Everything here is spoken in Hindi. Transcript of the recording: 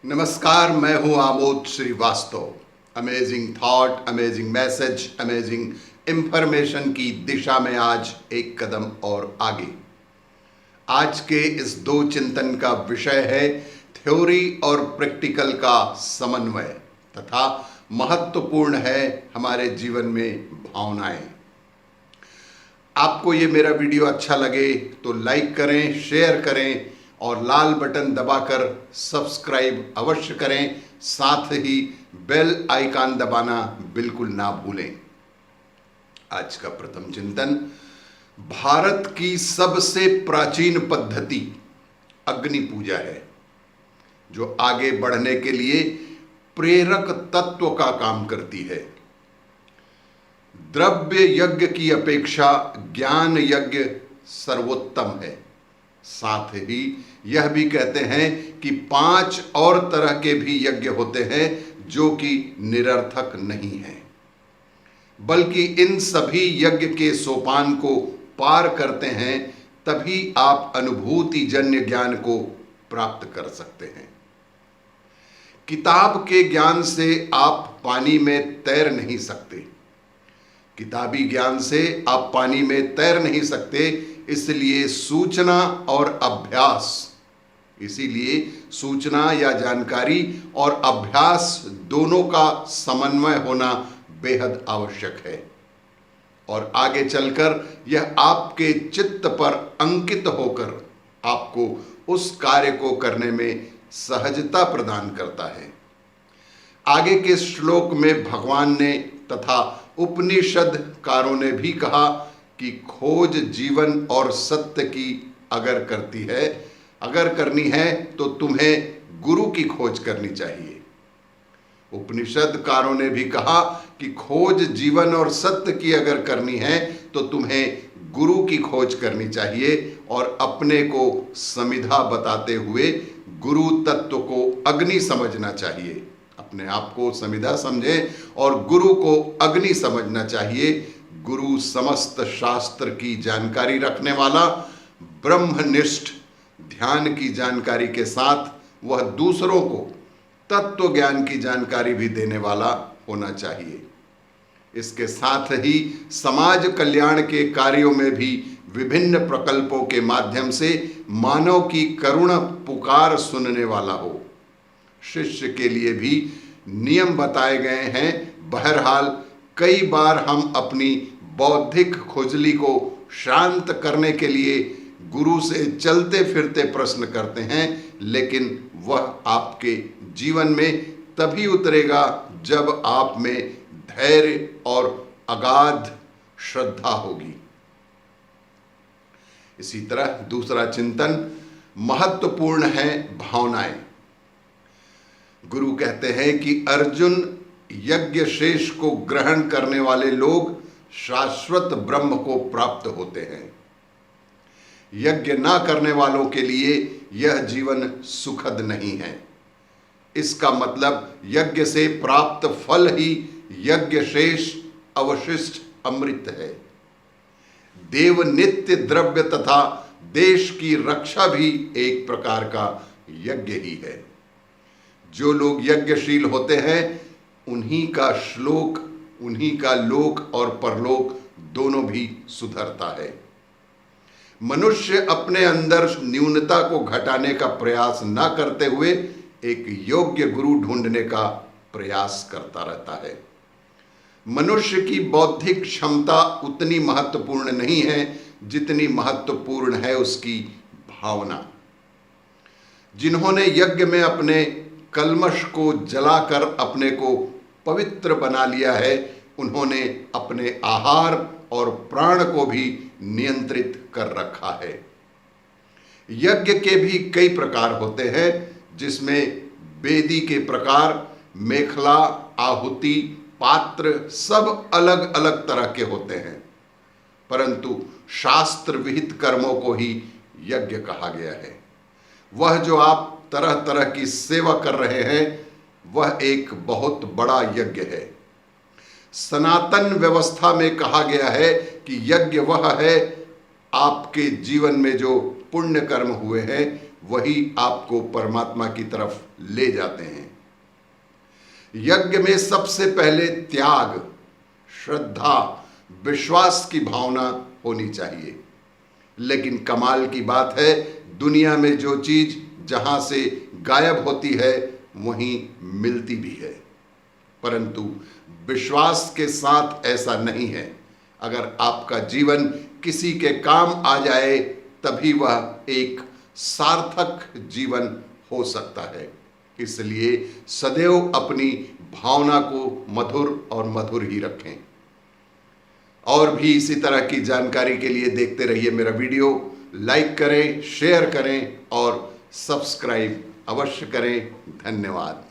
नमस्कार, मैं हूं Amod Srivastava. Amazing thought, amazing message, amazing information की दिशा में आज एक कदम और आगे। आज के इस दो चिंतन का विषय है थ्योरी और प्रैक्टिकल का समन्वय तथा महत्वपूर्ण है हमारे जीवन में भावनाएं। आपको ये मेरा वीडियो अच्छा लगे तो लाइक करें, शेयर करें और लाल बटन दबाकर सब्सक्राइब अवश्य करें। साथ ही बेल आइकन दबाना बिल्कुल ना भूलें। आज का प्रथम चिंतन, भारत की सबसे प्राचीन पद्धति अग्नि पूजा है, जो आगे बढ़ने के लिए प्रेरक तत्व का काम करती है। द्रव्य यज्ञ की अपेक्षा ज्ञान यज्ञ सर्वोत्तम है। साथ ही यह भी कहते हैं कि 5 और तरह के भी यज्ञ होते हैं जो कि निरर्थक नहीं हैं, बल्कि इन सभी यज्ञ के सोपान को पार करते हैं, तभी आप अनुभूति जन्य ज्ञान को प्राप्त कर सकते हैं। किताब के ज्ञान से आप पानी में तैर नहीं सकते। किताबी ज्ञान से आप पानी में तैर नहीं सकते, इसलिए सूचना और अभ्यास, इसीलिए सूचना या जानकारी और अभ्यास दोनों का समन्वय होना बेहद आवश्यक है। और आगे चलकर यह आपके चित्त पर अंकित होकर आपको उस कार्य को करने में सहजता प्रदान करता है। आगे के श्लोक में भगवान ने तथा उपनिषदकारों ने भी कहा कि खोज जीवन और सत्य की अगर करनी है तो तुम्हें गुरु की खोज करनी चाहिए। उपनिषदकारों ने भी कहा कि खोज जीवन और सत्य की अगर करनी है तो तुम्हें गुरु की खोज करनी चाहिए और अपने को समिधा बताते हुए गुरु तत्व को अग्नि समझना चाहिए। अपने आप को समिधा समझें और गुरु को अग्नि समझना चाहिए। गुरु समस्त शास्त्र की जानकारी रखने वाला, ब्रह्मनिष्ठ ध्यान की जानकारी के साथ वह दूसरों को तत्व ज्ञान की जानकारी भी देने वाला होना चाहिए। इसके साथ ही समाज कल्याण के कार्यों में भी विभिन्न प्रकल्पों के माध्यम से मानव की करुण पुकार सुनने वाला हो। शिष्य के लिए भी नियम बताए गए हैं। बहरहाल कई बार हम अपनी बौद्धिक खुजली को शांत करने के लिए गुरु से चलते फिरते प्रश्न करते हैं, लेकिन वह आपके जीवन में तभी उतरेगा जब आप में धैर्य और अगाध श्रद्धा होगी। इसी तरह दूसरा चिंतन महत्वपूर्ण है भावनाएं। गुरु कहते हैं कि अर्जुन, यज्ञ शेष को ग्रहण करने वाले लोग शाश्वत ब्रह्म को प्राप्त होते हैं। यज्ञ ना करने वालों के लिए यह जीवन सुखद नहीं है। इसका मतलब यज्ञ से प्राप्त फल ही यज्ञ शेष अवशिष्ट अमृत है। देव नित्य द्रव्य तथा देश की रक्षा भी एक प्रकार का यज्ञ ही है। जो लोग यज्ञशील होते हैं उन्हीं का श्लोक, उन्हीं का लोक और परलोक दोनों भी सुधरता है। मनुष्य अपने अंदर न्यूनता को घटाने का प्रयास न करते हुए एक योग्य गुरु ढूंढने का प्रयास करता रहता है। मनुष्य की बौद्धिक क्षमता उतनी महत्वपूर्ण नहीं है जितनी महत्वपूर्ण है उसकी भावना। जिन्होंने यज्ञ में अपने कल्मश को जलाकर अपने को पवित्र बना लिया है, उन्होंने अपने आहार और प्राण को भी नियंत्रित कर रखा है। यज्ञ के भी कई प्रकार होते हैं, जिसमें वेदी के प्रकार, मेखला, आहुति, पात्र सब अलग अलग तरह के होते हैं, परंतु शास्त्र विहित कर्मों को ही यज्ञ कहा गया है। वह जो आप तरह तरह की सेवा कर रहे हैं वह एक बहुत बड़ा यज्ञ है। सनातन व्यवस्था में कहा गया है कि यज्ञ वह है, आपके जीवन में जो पुण्य कर्म हुए हैं वही आपको परमात्मा की तरफ ले जाते हैं। यज्ञ में सबसे पहले त्याग, श्रद्धा, विश्वास की भावना होनी चाहिए। लेकिन कमाल की बात है, दुनिया में जो चीज जहां से गायब होती है वहीं मिलती भी है, परंतु विश्वास के साथ ऐसा नहीं है। अगर आपका जीवन किसी के काम आ जाए तभी वह एक सार्थक जीवन हो सकता है। इसलिए सदैव अपनी भावना को मधुर और मधुर ही रखें। और भी इसी तरह की जानकारी के लिए देखते रहिए मेरा वीडियो। लाइक करें, शेयर करें और सब्सक्राइब अवश्य करें। धन्यवाद।